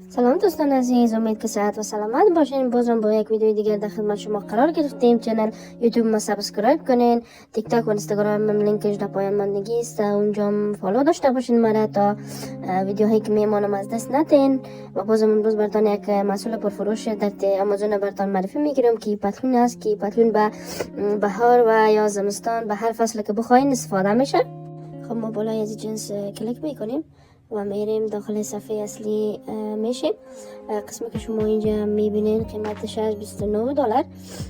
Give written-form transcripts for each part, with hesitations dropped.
سلام دوستان عزیز، امید که صحت و سلامت باشین. بازم با یک ویدیو دیگر در خدمت شما قرار گرفتیم. چنل یوتیوب ما سابسکرایب کنین، تیک تاک و اینستاگرام هم لینکش در پایان ماندگی است، اونجا هم فالو داشته باشین مرا تا ویدیوهایی که میمانم از دست ندین. و بازم امروز براتون یک محصول پرفروش در آمازون براتون معرفی میگیرم که پتلون است که پتلون به بهار و یا زمستان به هر فصل که بخواین استفاده میشه. خب ما بالای از جنس کلیک میکنیم و میریم داخل صفحه اصلی میشیم. قسمی که شما اینجا میبینین قیمتش از $29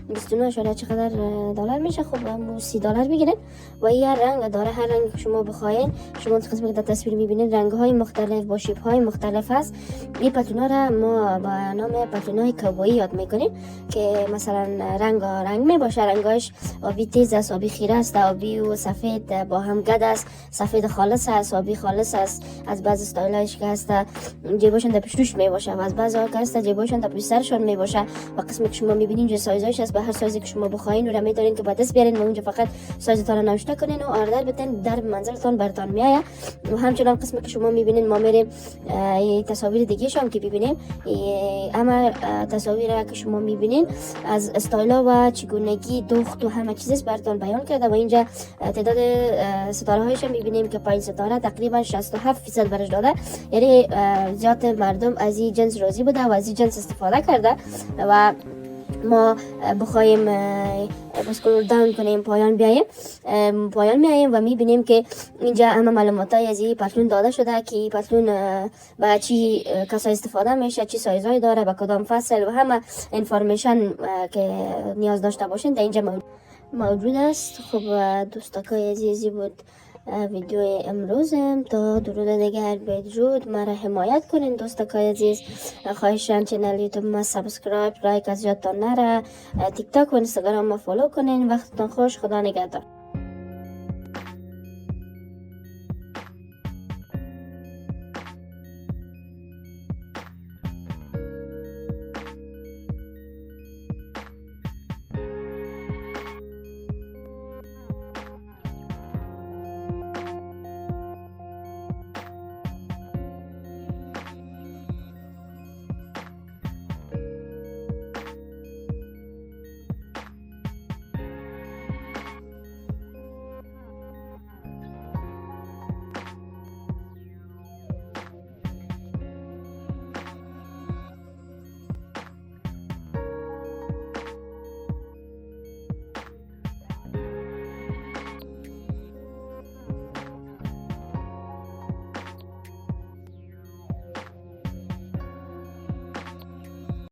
29 اشاره چقدر دلار میشه. خب همون $30 بگیرین و این رنگ داره، هر رنگ که شما بخواین. شما قسمی که در تصویر میبینین رنگ های مختلف با شیپ های مختلف هست. این پتلونا را ما با نام پتلونای کوبویی یاد میکنیم که مثلا رنگ میباشه، رنگاش آبی تیز است، آبی خیره است، آبی و سفید با هم گد است، سفید خالص است، آبی خالص است. از بعض استایلش که هست جیباشون در پیش روش میباشه و از بعضی ها که هست جیباشون در پیش سرشون میباشه. و قسمی که شما میبینین اینجا سایزاش هست، به هر سایزی که شما بخواین و میدارین که با دست بیارین و اونجا فقط سایزتون رو نوشته کنین و آردر بتین در منزلتون براتون میایه. و همچنان قسمی که شما میبینین ما میریم تصاویر دیگه شام که ببینیم. اما تصاویر که شما میبینین از استایلا و چگونگی دوخت و همه چیزش براتون بیان کرده و اینجا تعداد ستاره هایش میبینیم که 5 ستاره تقریبا 67% برش داده. یعنی زیاد مردم از این جنس راضی بوده و از این جنس استفاده کرده. و ما بخوایم اسکرول داون کنیم پایان میاییم و میبینیم که اینجا همه معلومات های از این پتلون داده شده که پتلون با چی کسا استفاده میشه، چی سایزهای داره، با کدام فصل و همه انفورمیشن که نیاز داشته باشین در اینجا موجود است. خب دوستاکای عزیزی بود ویدیو امروزم. تا درود دیگر بدرود، مرا حمایت کنین دوستاکای عزیز. خواهشان چنل یوتیوب ما سابسکرایب، لایک از یادتان نره، تیک تاک و اینستاگرام ما فالو کنین. وقتتان خوش، خدا نگهدار.